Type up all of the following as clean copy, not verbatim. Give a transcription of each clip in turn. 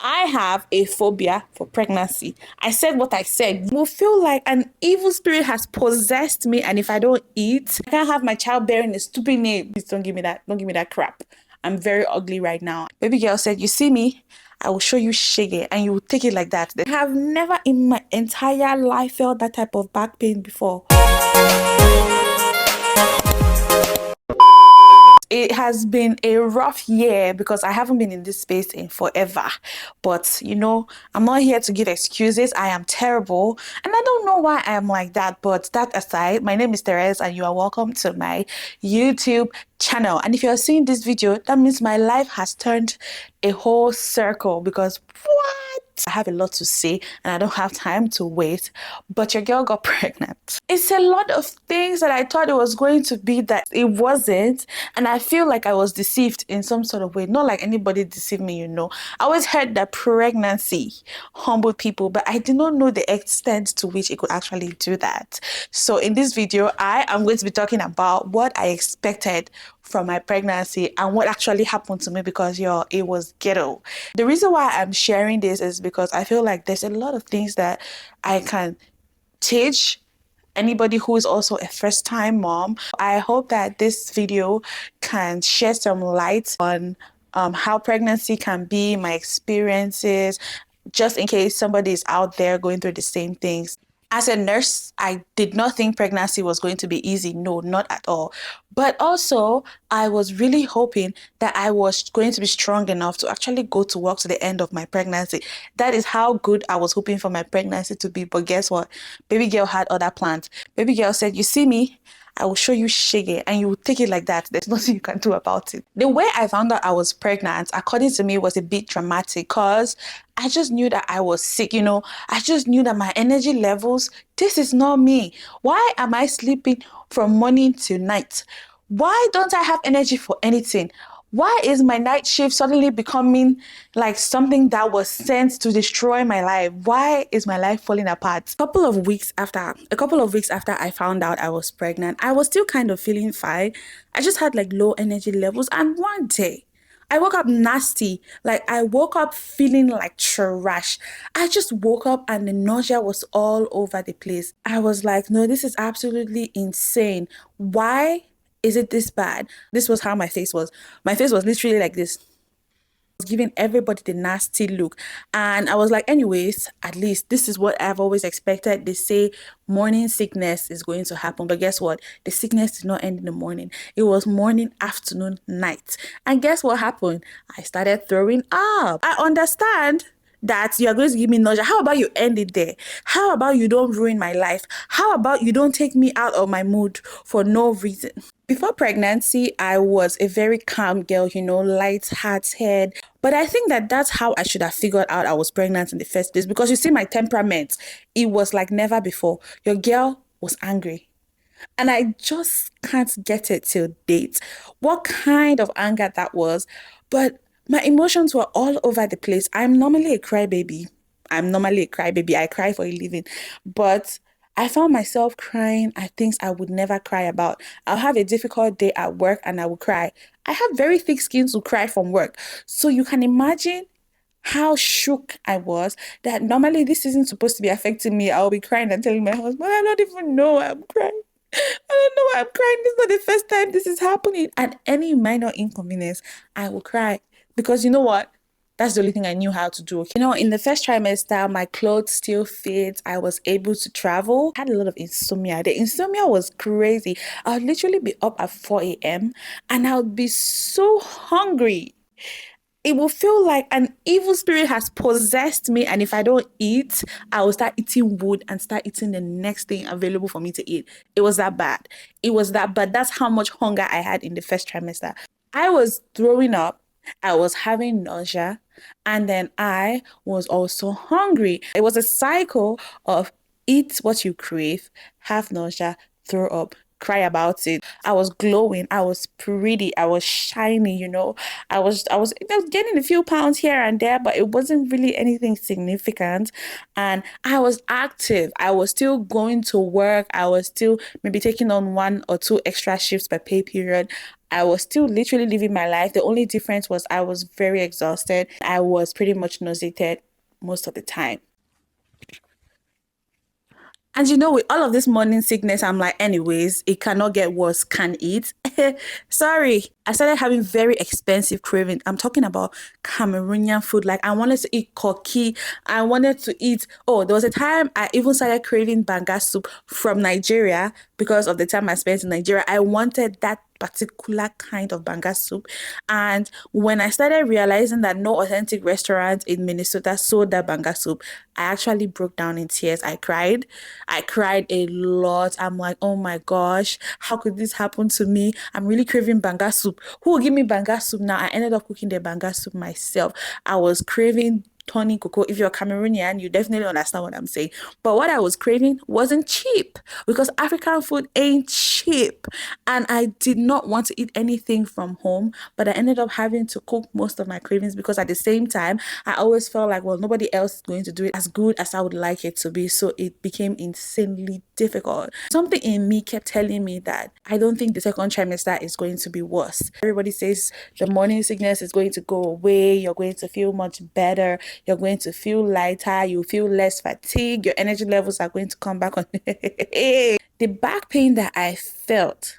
I have a phobia for pregnancy. I said what I said. You will feel like an evil spirit has possessed me, and if I don't eat, I can't have my child bearing a stupid name. Please don't give me that. Don't give me that crap. I'm very ugly right now. Baby girl said, "You see me? I will show you shiggy, and you will take it like that." I have never in my entire life felt that type of back pain before. It has been a rough year because I haven't been in this space in forever. But I'm not here to give excuses. I am terrible. And I don't know why I am like that. But that aside, my name is Therese and you are welcome to my YouTube channel. And if you're seeing this video, that means my life has turned a whole circle because what? I have a lot to say and I don't have time to wait, but your girl got pregnant. It's a lot of things that I thought it was going to be that it wasn't, and I feel like I was deceived in some sort of way. Not like anybody deceived me, I always heard that pregnancy humbled people, but I did not know the extent to which it could actually do that. So in this video, I am going to be talking about what I expected from my pregnancy and what actually happened to me because it was ghetto. The reason why I'm sharing this is because I feel like there's a lot of things that I can teach anybody who is also a first-time mom. I hope that this video can shed some light on how pregnancy can be, my experiences, just in case somebody is out there going through the same things. As a nurse, I did not think pregnancy was going to be easy. No, not at all. But also, I was really hoping that I was going to be strong enough to actually go to work to the end of my pregnancy. That is how good I was hoping for my pregnancy to be. But guess what? Baby girl had other plans. Baby girl said, "You see me? I will show you shiggy, and you will take it like that. There's nothing you can do about it." The way I found out I was pregnant, according to me, was a bit dramatic because I just knew that I was sick, I just knew that my energy levels, this is not me. Why am I sleeping from morning to night? Why don't I have energy for anything? Why is my night shift suddenly becoming like something that was sent to destroy my life? Why is my life falling apart? A couple of weeks after I found out I was pregnant, I was still kind of feeling fine. I just had like low energy levels, and one day I woke up nasty. Like I woke up feeling like trash. I just woke up and the nausea was all over the place. I was like, no, this is absolutely insane. Why is it this bad? This was how my face was. My face was literally like this. I was giving everybody the nasty look. And I was like, anyways, at least this is what I've always expected. They say morning sickness is going to happen. But guess what? The sickness did not end in the morning. It was morning, afternoon, night. And guess what happened? I started throwing up. I understand that you are going to give me nausea. How about you end it there? How about you don't ruin my life? How about you don't take me out of my mood for no reason? Before pregnancy, I was a very calm girl, light-hearted. But I think that that's how I should have figured out I was pregnant in the first place. Because you see my temperament, it was like never before. Your girl was angry. And I just can't get it till date. What kind of anger that was. But my emotions were all over the place. I'm normally a crybaby. I cry for a living. But I found myself crying at things I would never cry about. I'll have a difficult day at work and I will cry. I have very thick skin to cry from work. So you can imagine how shook I was that normally this isn't supposed to be affecting me. I'll be crying and telling my husband, I don't even know why I'm crying. I don't know why I'm crying. This is not the first time this is happening. At any minor inconvenience, I will cry. Because you know what? That's the only thing I knew how to do. In the first trimester, my clothes still fit. I was able to travel. I had a lot of insomnia. The insomnia was crazy. I would literally be up at 4 a.m. and I would be so hungry. It will feel like an evil spirit has possessed me, and if I don't eat, I will start eating wood and start eating the next thing available for me to eat. It was that bad. That's how much hunger I had in the first trimester. I was throwing up. I was having nausea, and then I was also hungry. It was a cycle of eat what you crave, have nausea, throw up, cry about it. I was glowing, I was pretty, I was shiny, I was getting a few pounds here and there, but it wasn't really anything significant. And I was active. I was still going to work. I was still maybe taking on one or two extra shifts per pay period. I was still literally living my life. The only difference was I was very exhausted. I was pretty much nauseated most of the time. And with all of this morning sickness, I'm like, anyways, it cannot get worse, can it? Sorry. I started having very expensive craving. I'm talking about Cameroonian food. Like I wanted to eat koki. I wanted to eat. Oh, there was a time I even started craving banga soup from Nigeria because of the time I spent in Nigeria. I wanted that particular kind of banga soup. And when I started realizing that no authentic restaurant in Minnesota sold that banga soup, I actually broke down in tears. I cried. I cried a lot. I'm like, oh my gosh, how could this happen to me? I'm really craving banga soup. Who will give me banga soup now? I ended up cooking the banga soup myself. I was craving Tony Coco. If you're Cameroonian, you definitely understand what I'm saying. But what I was craving wasn't cheap because African food ain't cheap. And I did not want to eat anything from home, but I ended up having to cook most of my cravings because at the same time, I always felt like, well, nobody else is going to do it as good as I would like it to be. So it became insanely difficult. Something in me kept telling me that I don't think the second trimester is going to be worse. Everybody says the morning sickness is going to go away. You're going to feel much better. You're going to feel lighter. You feel less fatigue. Your energy levels are going to come back on. The back pain that I felt,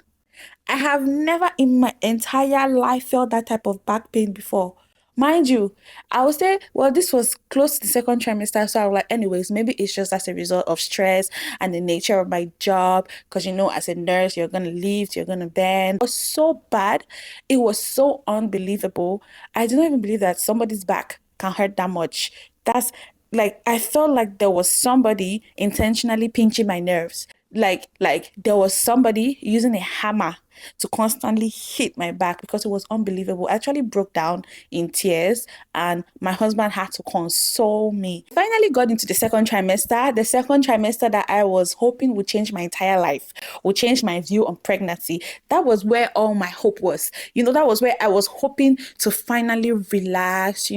I have never in my entire life felt that type of back pain before. Mind you, I would say, well, this was close to the second trimester. So I was like, anyways, maybe it's just as a result of stress and the nature of my job. Because, as a nurse, you're going to lift, you're going to bend. It was so bad. It was so unbelievable. I didn't even believe that somebody's back can hurt that much. That's like, I felt like there was somebody intentionally pinching my nerves. Like there was somebody using a hammer to constantly hit my back because it was unbelievable. I actually broke down in tears and my husband had to console me. Finally got into the second trimester that I was hoping would change my entire life, would change my view on pregnancy. That was where all my hope was. That was where I was hoping to finally relax,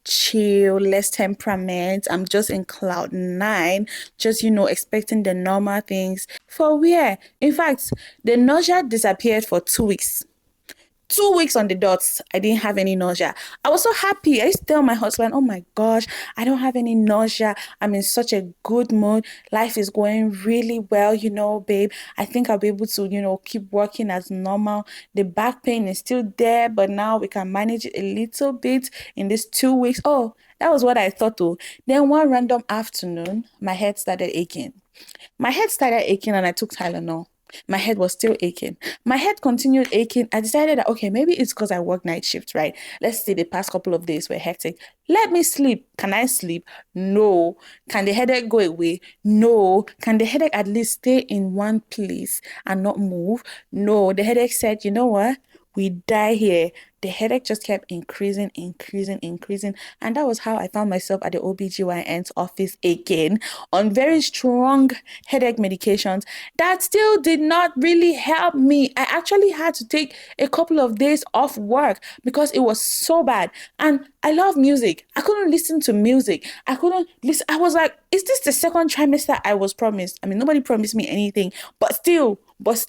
chill, less temperament. I'm just in cloud nine, just, expecting the normal things. For where? In fact, the nausea disappeared for 2 weeks. 2 weeks on the dots, I didn't have any nausea. I was so happy. I used to tell my husband, oh my gosh, I don't have any nausea. I'm in such a good mood. Life is going really well, babe. I think I'll be able to, keep working as normal. The back pain is still there, but now we can manage it a little bit in these 2 weeks. Oh, that was what I thought though. Then one random afternoon, my head started aching. My head started aching and I took Tylenol. My head was still aching. My head continued aching. I decided that, okay, maybe it's because I work night shift, right? Let's say the past couple of days were hectic. Let me sleep. Can I sleep? No. Can the headache go away? No. Can the headache at least stay in one place and not move? No. The headache said, you know what? We die here. The headache just kept increasing, increasing, increasing. And that was how I found myself at the OBGYN's office again on very strong headache medications that still did not really help me. I actually had to take a couple of days off work because it was so bad. And I love music. I couldn't listen to music. I couldn't listen. I was like, is this the second trimester I was promised? I mean, nobody promised me anything, but still, this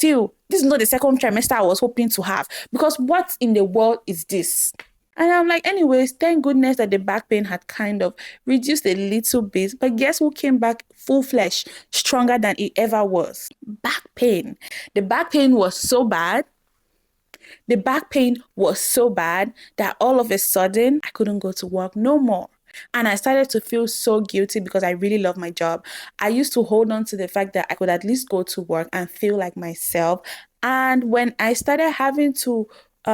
is not the second trimester I was hoping to have because what in the world is this? And I'm like, anyways, thank goodness that the back pain had kind of reduced a little bit. But guess who came back full flesh, stronger than it ever was? Back pain. The back pain was so bad. The back pain was so bad that all of a sudden I couldn't go to work no more. And I started to feel so guilty because I really love my job. I used to hold on to the fact that I could at least go to work and feel like myself. And when I started having to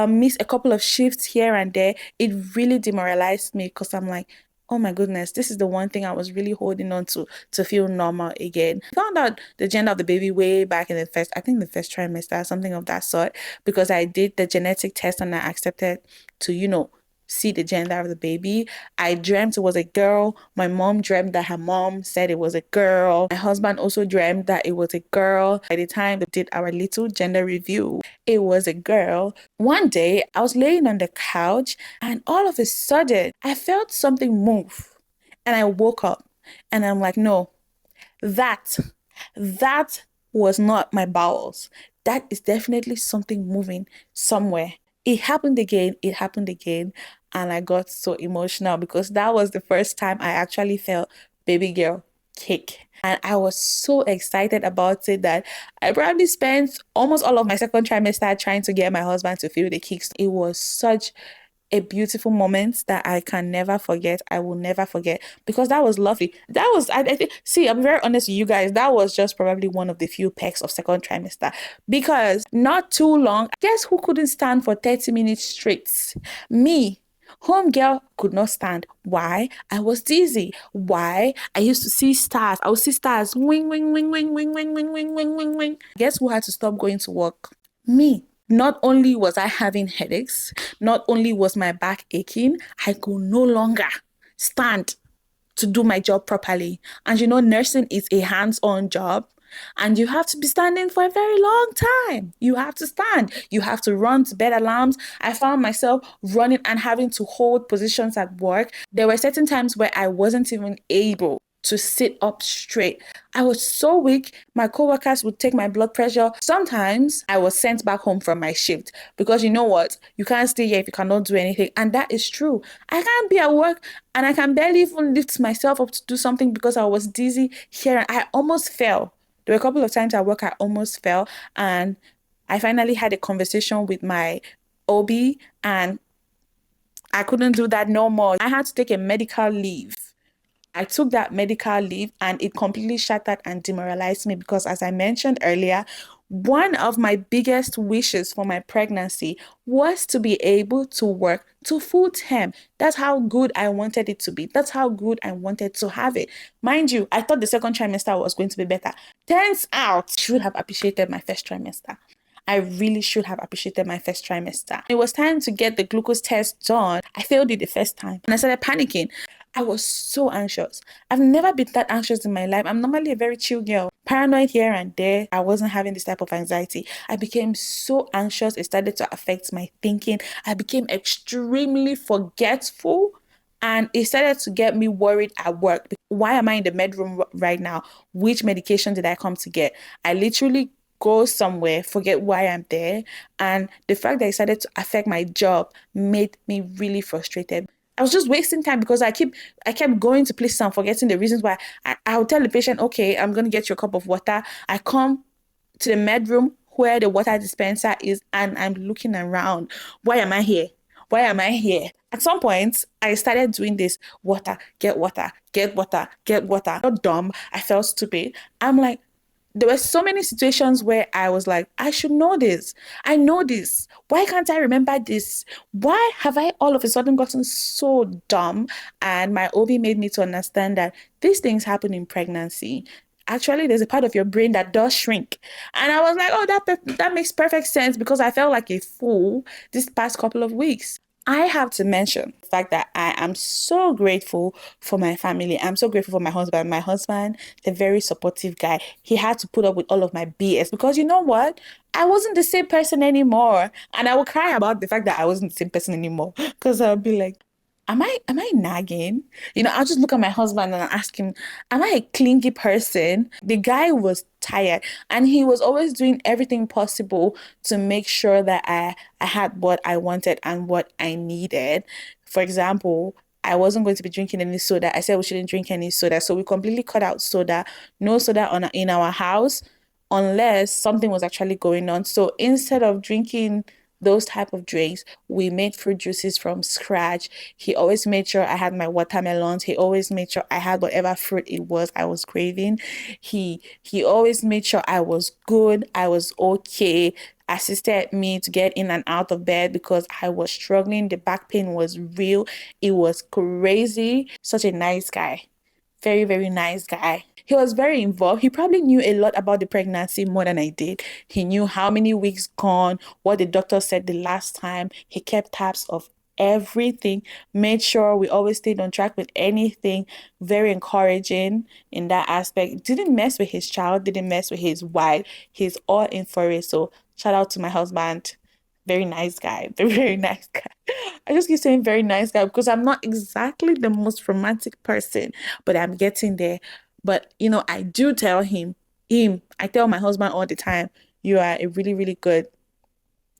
miss a couple of shifts here and there, it really demoralized me because I'm like, oh my goodness, this is the one thing I was really holding on to feel normal again. I found out the gender of the baby way back in I think the first trimester, something of that sort, because I did the genetic test and I accepted to, see the gender of the baby. I dreamt it was a girl. My mom dreamt that her mom said it was a girl. My husband also dreamt that it was a girl. By the time we did our little gender review, it was a girl. One day, I was laying on the couch and all of a sudden, I felt something move. And I woke up and I'm like, no, that, that was not my bowels. That is definitely something moving somewhere. It happened again, it happened again. And I got so emotional because that was the first time I actually felt baby girl kick. And I was so excited about it that I probably spent almost all of my second trimester trying to get my husband to feel the kicks. It was such a beautiful moment that I can never forget. I will never forget because that was lovely. That was, I think, see, I'm very honest with you guys. That was just probably one of the few perks of second trimester because not too long, guess who couldn't stand for 30 minutes straight? Me. Home girl could not stand. Why? I was dizzy. Why? I used to see stars. I would see stars. Wing, wing, wing, wing, wing, wing, wing, wing, wing, wing, wing. Guess who had to stop going to work? Me. Not only was I having headaches, not only was my back aching, I could no longer stand to do my job properly. And you know, nursing is a hands-on job. And you have to be standing for a very long time. You have to stand. You have to run to bed alarms. I found myself running and having to hold positions at work. There were certain times where I wasn't even able to sit up straight. I was so weak. My coworkers would take my blood pressure. Sometimes I was sent back home from my shift because you know what? You can't stay here if you cannot do anything. And that is true. I can't be at work and I can barely even lift myself up to do something because I was dizzy here. And I almost fell. There were a couple of times at work I almost fell. And I finally had a conversation with my OB and I couldn't do that no more. I had to take a medical leave. I took that medical leave and it completely shattered and demoralized me because, as I mentioned earlier, one of my biggest wishes for my pregnancy was to be able to work to full term. That's how good I wanted it to be. That's how good I wanted to have it. Mind you, I thought the second trimester was going to be better. Turns out, I should have appreciated my first trimester. I really should have appreciated my first trimester. It was time to get the glucose test done. I failed it the first time and I started panicking. I was so anxious. I've never been that anxious in my life. I'm normally a very chill girl. Paranoid here and there. I wasn't having this type of anxiety. I became so anxious. It started to affect my thinking. I became extremely forgetful. And it started to get me worried at work. Why am I in the med room right now? Which medication did I come to get? I literally go somewhere, forget why I'm there. And the fact that it started to affect my job made me really frustrated. I was just wasting time because I kept going to places and forgetting the reasons why. I would tell the patient, okay, I'm gonna get you a cup of water. I come to the med room where the water dispenser is and I'm looking around. Why am I here? Why am I here? At some point, I started doing this water, get water, get water, get water. I felt dumb. I felt stupid. I'm like, there were so many situations where I was like, I should know this. I know this. Why can't I remember this? Why have I all of a sudden gotten so dumb? And my OB made me to understand that these things happen in pregnancy. Actually, there's a part of your brain that does shrink. And I was like, oh, that makes perfect sense because I felt like a fool this past couple of weeks. I have to mention the fact that I am so grateful for my family. I'm so grateful for my husband. My husband, a very supportive guy. He had to put up with all of my BS because you know what? I wasn't the same person anymore. And I will cry about the fact that I wasn't the same person anymore because I'll be like, am I nagging? You know, I'll just look at my husband and I'll ask him, am I a clingy person? The guy was tired and he was always doing everything possible to make sure that I had what I wanted and what I needed. For example, I wasn't going to be drinking any soda. I said we shouldn't drink any soda. So we completely cut out soda. No soda in our house unless something was actually going on. So instead of drinking those type of drinks, we made fruit juices from scratch. He always made sure I had my watermelons. He always made sure I had whatever fruit it was I was craving. He always made sure I was good, I was okay, assisted me to get in and out of bed because I was struggling. The back pain was real. It was crazy. Such a nice guy. Very, very nice guy. He was very involved. He probably knew a lot about the pregnancy more than I did. He knew how many weeks gone, what the doctor said the last time. He kept tabs of everything, made sure we always stayed on track with anything, very encouraging in that aspect. Didn't mess with his child, didn't mess with his wife. He's all in for it. So shout out to my husband. Very nice guy. Very, very nice guy. I just keep saying very nice guy because I'm not exactly the most romantic person, but I'm getting there. But I do tell I tell my husband all the time, you are a really, really good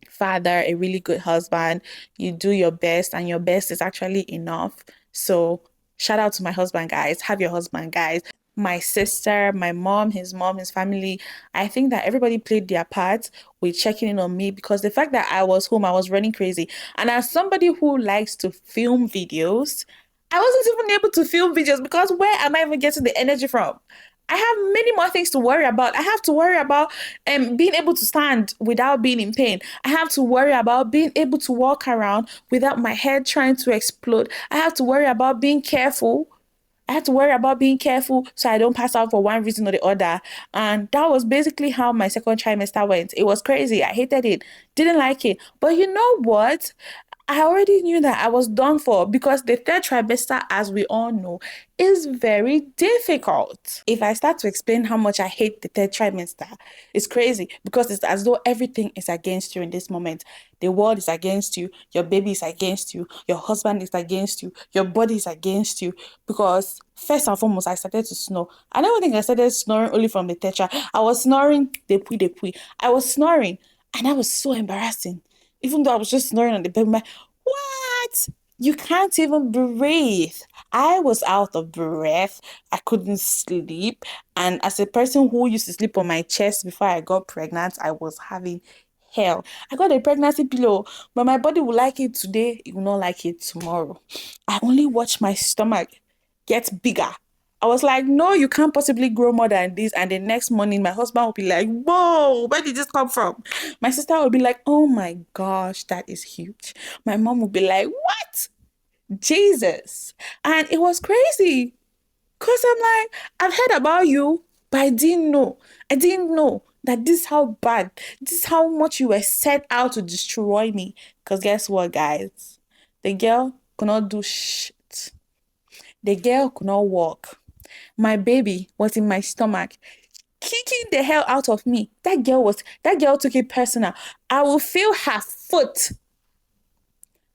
father, a really good husband. You do your best, and your best is actually enough. So, shout out to my husband, guys. Have your husband, guys. My sister, my mom, his family. I think that everybody played their part with checking in on me because the fact that I was home, I was running crazy. And as somebody who likes to film videos, I wasn't even able to film videos because where am I even getting the energy from? I have many more things to worry about. I have to worry about being able to stand without being in pain. I have to worry about being able to walk around without my head trying to explode. I have to worry about being careful. I have to worry about being careful so I don't pass out for one reason or the other. And that was basically how my second trimester went. It was crazy. I hated it. Didn't like it. But you know what? I already knew that I was done for because the third trimester, as we all know, is very difficult. If I start to explain how much I hate the third trimester, it's crazy because it's as though everything is against you in this moment. The world is against you, your baby is against you, your husband is against you, your body is against you. Because first and foremost, I started to snore. I don't think I started snoring only from the third. I was snoring, depuy. I was snoring, and that was so embarrassing. Even though I was just snoring on the bed, I'm like, what? You can't even breathe. I was out of breath. I couldn't sleep. And as a person who used to sleep on my chest before I got pregnant, I was having hell. I got a pregnancy pillow, but my body will like it today, it will not like it tomorrow. I only watch my stomach get bigger. I was like, no, you can't possibly grow more than this. And the next morning, my husband will be like, whoa, where did this come from? My sister will be like, oh my gosh, that is huge. My mom will be like, what? Jesus. And it was crazy. Because I'm like, I've heard about you, but I didn't know. I didn't know that this is how bad, this is how much you were set out to destroy me. Because guess what, guys? The girl could not do shit. The girl could not walk. My baby was in my stomach, kicking the hell out of me. That girl took it personal. I will feel her foot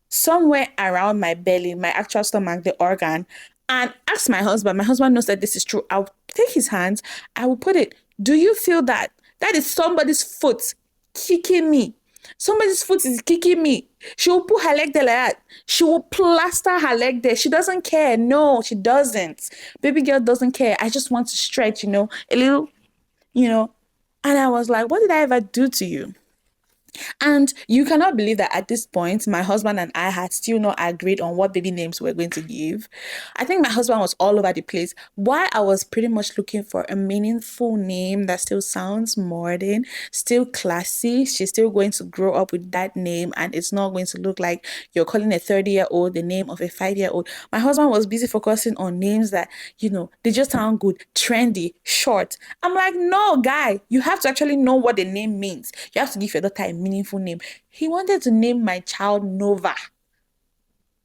somewhere around my belly, my actual stomach, the organ, and ask my husband. My husband knows that this is true. I'll take his hands, I will put it. Do you feel that? That is somebody's foot kicking me. Somebody's foot is kicking me. She will put her leg there like that. She will plaster her leg there. She doesn't care. No, she doesn't. Baby girl doesn't care. I just want to stretch, a little, you know. And I was like, what did I ever do to you? And you cannot believe that at this point, my husband and I had still not agreed on what baby names we're going to give. I think my husband was all over the place. While I was pretty much looking for a meaningful name that still sounds modern, still classy. She's still going to grow up with that name, and it's not going to look like you're calling a 30-year-old the name of a 5-year-old. My husband was busy focusing on names that, they just sound good, trendy, short. I'm like, no, guy, you have to actually know what the name means. You have to give your daughter a meaningful name. He wanted to name my child Nova.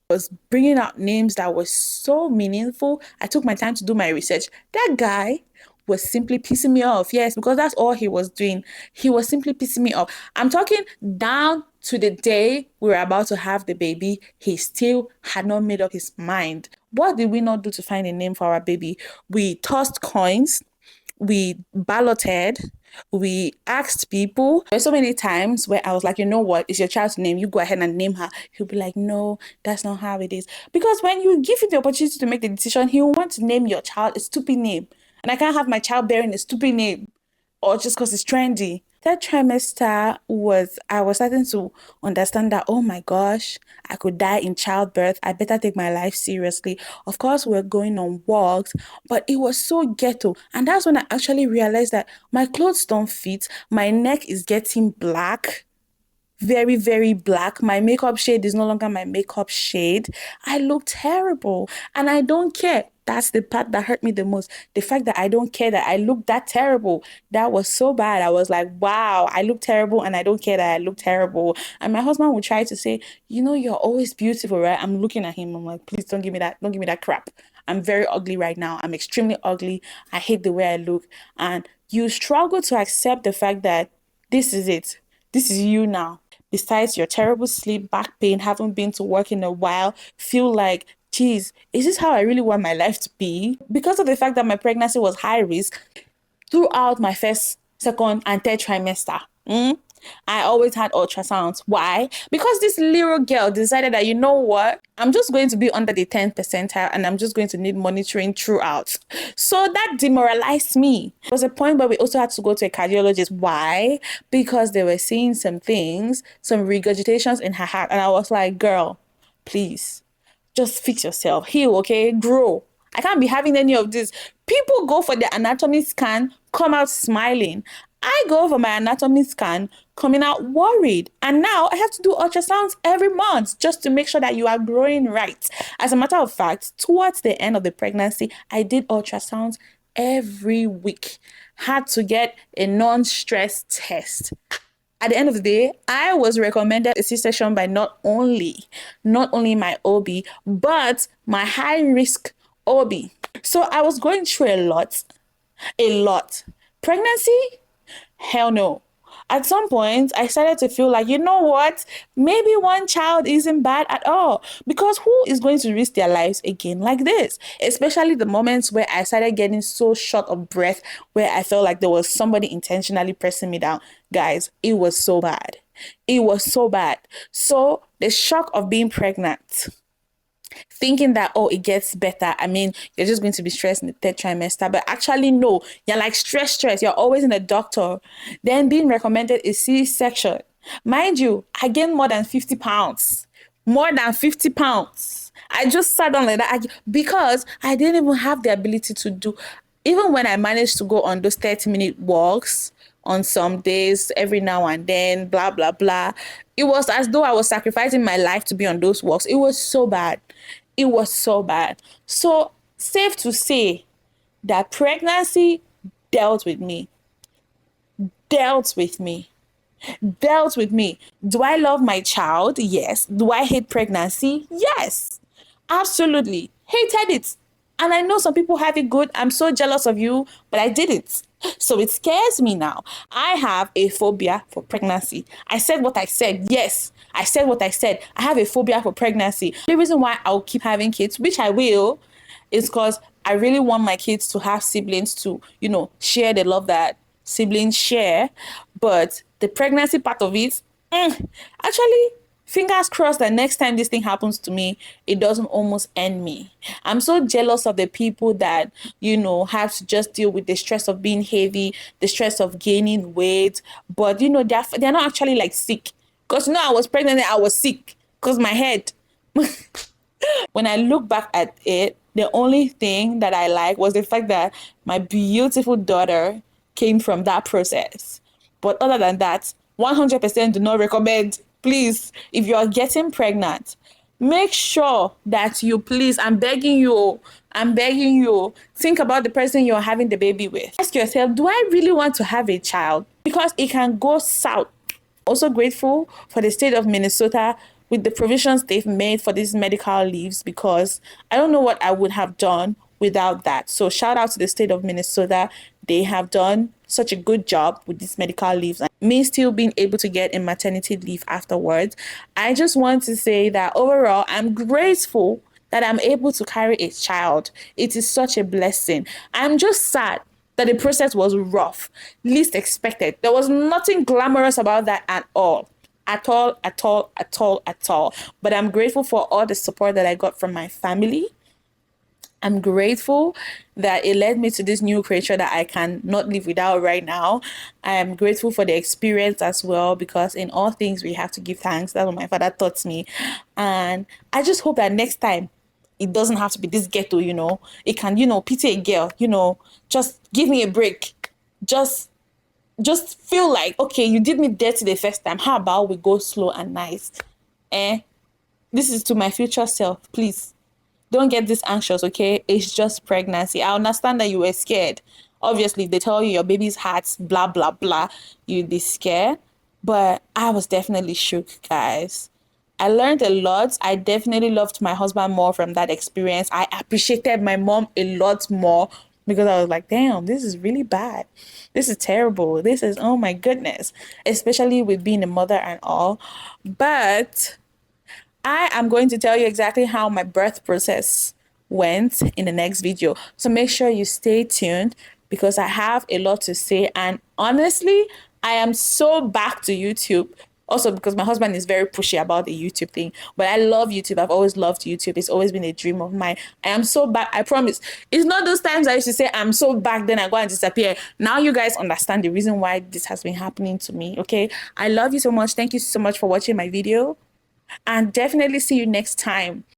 I was bringing out names that were so meaningful. I took my time to do my research. That guy was simply pissing me off. Yes, because that's all he was doing. He was simply pissing me off. I'm talking down to the day we were about to have the baby. He still had not made up his mind. What did we not do to find a name for our baby? We tossed coins. We balloted, we asked people. There's so many times where I was like, you know what, it's your child's name, you go ahead and name her. He'll be like, no, that's not how it is. Because when you give him the opportunity to make the decision, he'll want to name your child a stupid name. And I can't have my child bearing a stupid name or just because it's trendy. That trimester I was starting to understand that, oh my gosh, I could die in childbirth. I better take my life seriously. Of course, we're going on walks, but it was so ghetto. And that's when I actually realized that my clothes don't fit. My neck is getting black, very, very black. My makeup shade is no longer my makeup shade. I look terrible and I don't care. That's the part that hurt me the most. The fact that I don't care that I look that terrible. That was so bad. I was like, wow, I look terrible and I don't care that I look terrible. And my husband would try to say, you're always beautiful, right? I'm looking at him. I'm like, please don't give me that. Don't give me that crap. I'm very ugly right now. I'm extremely ugly. I hate the way I look. And you struggle to accept the fact that this is it. This is you now. Besides your terrible sleep, back pain, haven't been to work in a while, feel like, geez, is this how I really want my life to be? Because of the fact that my pregnancy was high risk throughout my first, second, and third trimester. I always had ultrasounds. Why? Because this little girl decided that, you know what? I'm just going to be under the 10th percentile and I'm just going to need monitoring throughout. So that demoralized me. There was a point where we also had to go to a cardiologist. Why? Because they were seeing some things, some regurgitations in her heart. And I was like, girl, please, just fix yourself. Heal, okay? Grow. I can't be having any of this. People go for their anatomy scan, come out smiling. I go for my anatomy scan, coming out worried. And now I have to do ultrasounds every month just to make sure that you are growing right. As a matter of fact, towards the end of the pregnancy, I did ultrasounds every week. Had to get a non-stress test. At the end of the day, I was recommended a C-section by not only my OB, but my high risk OB. So I was going through a lot, a lot. Pregnancy? Hell no. At some point, I started to feel like, you know what? Maybe one child isn't bad at all. Because who is going to risk their lives again like this? Especially the moments where I started getting so short of breath, where I felt like there was somebody intentionally pressing me down. Guys, it was so bad. It was so bad. So the shock of being pregnant, thinking that, oh, it gets better. I mean, you're just going to be stressed in the third trimester, but actually no, you're like stress. You're always in the doctor. Then being recommended a C-section. Mind you, I gained more than 50 pounds. More than 50 pounds. I just sat down like that because I didn't even have the ability to do, even when I managed to go on those 30-minute walks on some days, every now and then, blah, blah, blah. It was as though I was sacrificing my life to be on those walks. It was so bad. It was so bad. So, safe to say that pregnancy dealt with me. Dealt with me. Dealt with me. Do I love my child? Yes. Do I hate pregnancy? Yes. Absolutely. Hated it. And I know some people have it good. I'm so jealous of you, but I didn't. So it scares me now. I have a phobia for pregnancy. I said what I said. Yes, I said what I said. I have a phobia for pregnancy. The reason why I'll keep having kids, which I will, is because I really want my kids to have siblings to, share the love that siblings share. But the pregnancy part of it, actually, fingers crossed that next time this thing happens to me, it doesn't almost end me. I'm so jealous of the people that, have to just deal with the stress of being heavy, the stress of gaining weight. But, they're not actually like sick. Because, I was pregnant and I was sick because my head. When I look back at it, the only thing that I like was the fact that my beautiful daughter came from that process. But other than that, 100% do not recommend. Please, if you are getting pregnant, make sure that you please, I'm begging you, think about the person you're having the baby with. Ask yourself, do I really want to have a child? Because it can go south. Also grateful for the state of Minnesota with the provisions they've made for these medical leaves, because I don't know what I would have done without that. So shout out to the state of Minnesota. They have done such a good job with these medical leaves and me still being able to get a maternity leave afterwards. I just want to say that overall, I'm grateful that I'm able to carry a child. It is such a blessing. I'm just sad that the process was rough, least expected. There was nothing glamorous about that at all. At all, at all, at all, at all. But I'm grateful for all the support that I got from my family. I'm grateful that it led me to this new creature that I can not live without right now. I am grateful for the experience as well, because in all things we have to give thanks. That's what my father taught me. And I just hope that next time it doesn't have to be this ghetto, It can, pity a girl, just give me a break. Just feel like, okay, you did me dirty the first time. How about we go slow and nice? This is to my future self, please. don't get this anxious, okay? It's just pregnancy. I understand that you were scared. Obviously, if they tell you your baby's heart's blah, blah, blah, you'd be scared. But I was definitely shook, guys. I learned a lot. I definitely loved my husband more from that experience. I appreciated my mom a lot more because I was like, damn, this is really bad. This is terrible. This is, oh my goodness, especially with being a mother and all. But I am going to tell you exactly how my birth process went in the next video. So make sure you stay tuned because I have a lot to say. And honestly, I am so back to YouTube. Also, because my husband is very pushy about the YouTube thing. But I love YouTube. I've always loved YouTube. It's always been a dream of mine. I am so back. I promise. It's not those times I used to say, I'm so back, then I go and disappear. Now you guys understand the reason why this has been happening to me. Okay. I love you so much. Thank you so much for watching my video and definitely see you next time.